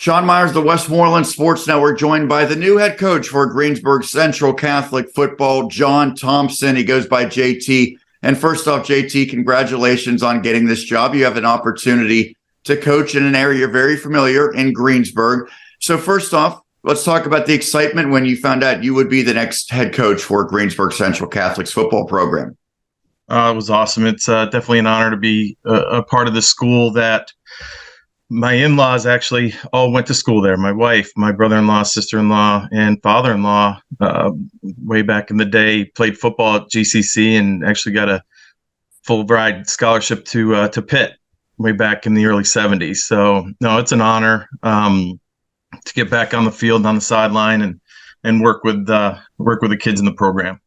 Sean Meyers, the Westmoreland Sports Network, joined by the new head coach for Greensburg Central Catholic football, John Thompson. He goes by JT. And first off, JT, congratulations on getting this job. You have an opportunity to coach in an area you're very familiar in Greensburg. So first off, let's talk about the excitement when you found out you would be the next head coach for Greensburg Central Catholic's football program. It was awesome. It's definitely an honor to be a part of the school that my in-laws actually all went to school there. My wife, my brother-in-law, sister-in-law, and father-in-law way back in the day played football at GCC and actually got a full ride scholarship to Pitt way back in the early 70s. So, no, it's an honor to get back on the field, on the sideline, and work with the kids in the program.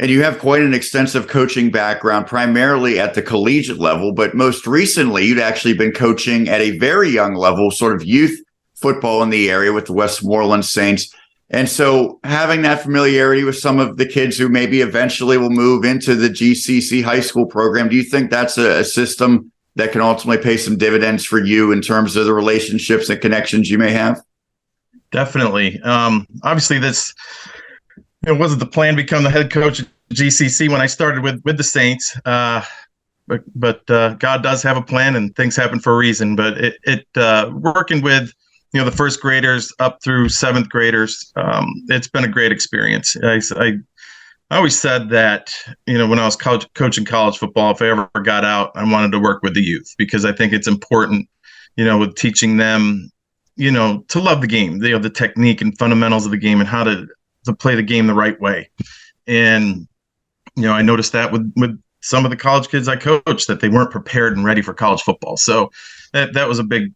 And you have quite an extensive coaching background, primarily at the collegiate level, but most recently you'd actually been coaching at a very young level, sort of youth football in the area with the Westmoreland Saints. And so having that familiarity with some of the kids who maybe eventually will move into the GCC high school program, do you think that's a system that can ultimately pay some dividends for you in terms of the relationships and connections you may have? Definitely. Obviously, it wasn't the plan to become the head coach at GCC when I started with the Saints, but God does have a plan and things happen for a reason. But working with the first graders up through seventh graders, it's been a great experience. I always said that when I was coaching college football, if I ever got out, I wanted to work with the youth because I think it's important, with teaching them, to love the game, the technique and fundamentals of the game and how to play the game the right way. And, I noticed that with some of the college kids I coached that they weren't prepared and ready for college football. So that was a big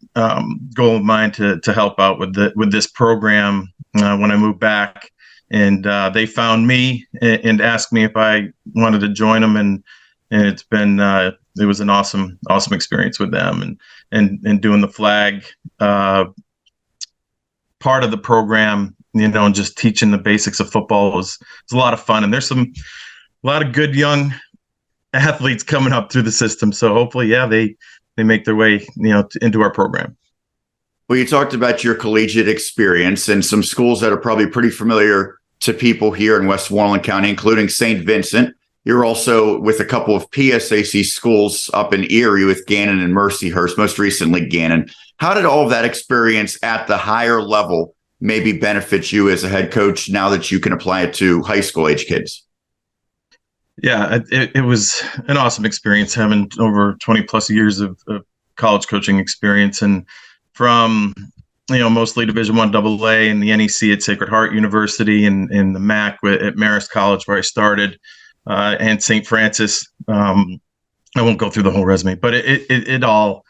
goal of mine to help out with this program when I moved back. And they found me and asked me if I wanted to join them. And it's been, it was an awesome experience with them and doing the flag part of the program, and just teaching the basics of football was a lot of fun. And there's a lot of good young athletes coming up through the system. So hopefully, they make their way, into our program. Well, you talked about your collegiate experience and some schools that are probably pretty familiar to people here in Westmoreland County, including St. Vincent. You're also with a couple of PSAC schools up in Erie with Gannon and Mercyhurst, most recently Gannon. How did all of that experience at the higher level maybe benefit you as a head coach now that you can apply it to high school age kids? Yeah, it was an awesome experience having over 20 plus years of college coaching experience, and from mostly Division I AA and the NEC at Sacred Heart University and the MAC at Meyers College where I started, and St. Francis. I won't go through the whole resume, but it all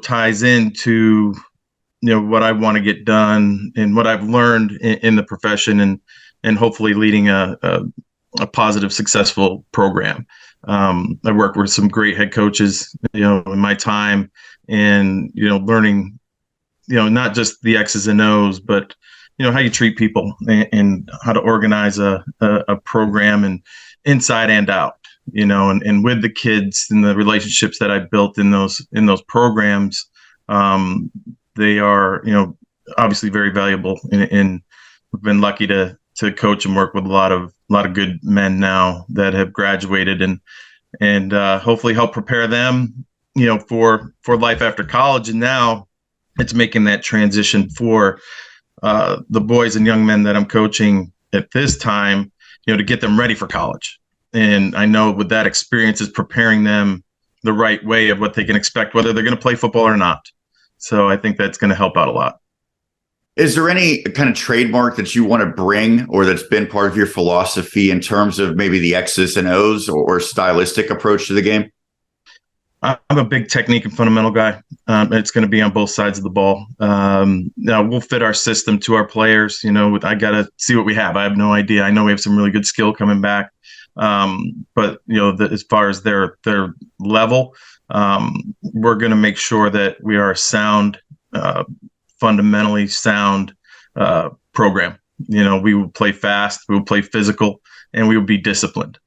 ties into what I want to get done and what I've learned in the profession and hopefully leading a positive, successful program. I worked with some great head coaches, in my time and, learning, not just the X's and O's, but, how you treat people and how to organize a program and inside and out, and with the kids and the relationships that I built in those programs, they are, obviously very valuable and we've been lucky to coach and work with a lot of good men now that have graduated and hopefully help prepare them, for life after college. And now it's making that transition for the boys and young men that I'm coaching at this time, to get them ready for college. And I know with that experience is preparing them the right way of what they can expect, whether they're going to play football or not. So I think that's going to help out a lot. Is there any kind of trademark that you want to bring or that's been part of your philosophy in terms of maybe the X's and O's or stylistic approach to the game? I'm a big technique and fundamental guy. It's going to be on both sides of the ball. Now we'll fit our system to our players. I got to see what we have. I have no idea. I know we have some really good skill coming back. But as far as their level, we're going to make sure that we are a sound, fundamentally sound program. We will play fast, we will play physical, and we will be disciplined.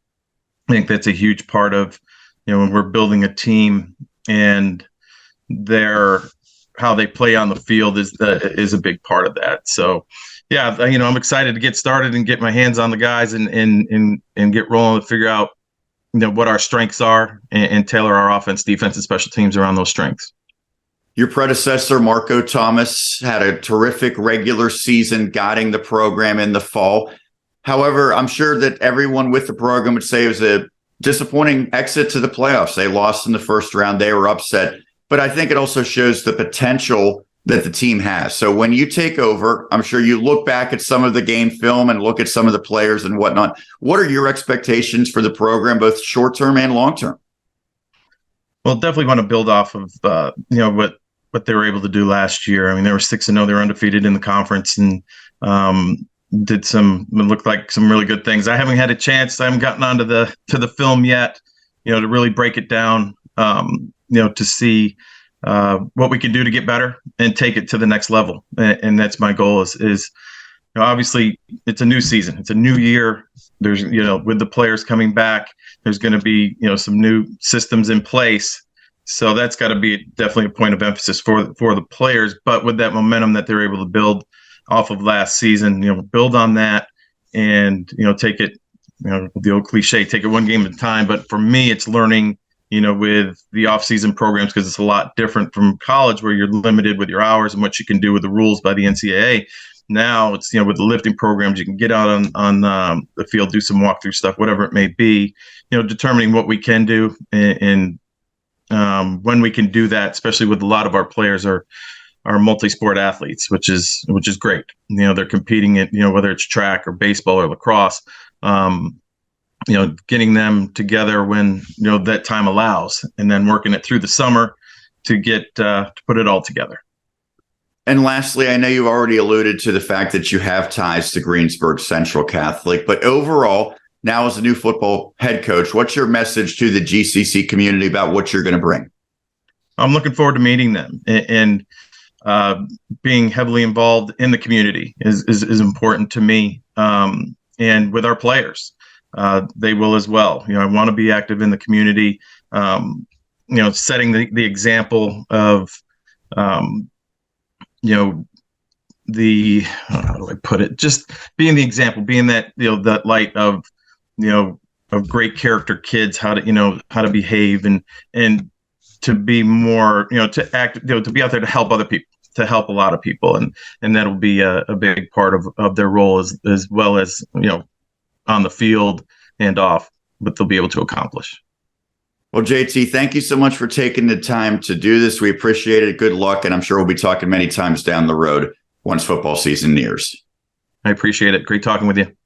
I think that's a huge part of, when we're building a team and their how they play on the field is a big part of that. So, yeah, I'm excited to get started and get my hands on the guys and get rolling and figure out, what our strengths are and tailor our offense, defense, and special teams around those strengths. Your predecessor, Marco Thomas, had a terrific regular season guiding the program in the fall. However, I'm sure that everyone with the program would say it was a disappointing exit to the playoffs. They lost in the first round. They were upset. But I think it also shows the potential that the team has. So when you take over, I'm sure you look back at some of the game film and look at some of the players and whatnot. What are your expectations for the program, both short-term and long-term? Well, definitely want to build off of, what they were able to do last year. I mean, they were 6-0. They were undefeated in the conference and looked like some really good things. I haven't had a chance. I haven't gotten onto the film yet, to really break it down, to see what we can do to get better and take it to the next level. And that's my goal is obviously it's a new season. It's a new year. There's, with the players coming back, there's going to be, some new systems in place. So that's got to be definitely a point of emphasis for the players. But with that momentum that they're able to build off of last season, build on that and, take it, the old cliche, take it one game at a time. But for me, it's learning, with the off-season programs, because it's a lot different from college where you're limited with your hours and what you can do with the rules by the NCAA. Now it's, with the lifting programs, you can get out on the field, do some walkthrough stuff, whatever it may be, determining what we can do and when we can do that, especially with a lot of our players are multi-sport athletes, which is great. They're competing at, whether it's track or baseball or lacrosse, getting them together when, that time allows, and then working it through the summer to get, to put it all together. And lastly, I know you've already alluded to the fact that you have ties to Greensburg Central Catholic, but overall, now as a new football head coach, what's your message to the GCC community about what you're going to bring? I'm looking forward to meeting them and being heavily involved in the community is important to me, and with our players. They will as well. I want to be active in the community, setting the example of, how do I put it? Just being the example, being that, that light of great character kids, how to behave and to be more, to act, to be out there to help other people, to help a lot of people. And that'll be a big part of their role as well as, on the field and off, but they'll be able to accomplish. Well, JT, thank you so much for taking the time to do this. We appreciate it. Good luck. And I'm sure we'll be talking many times down the road once football season nears. I appreciate it. Great talking with you.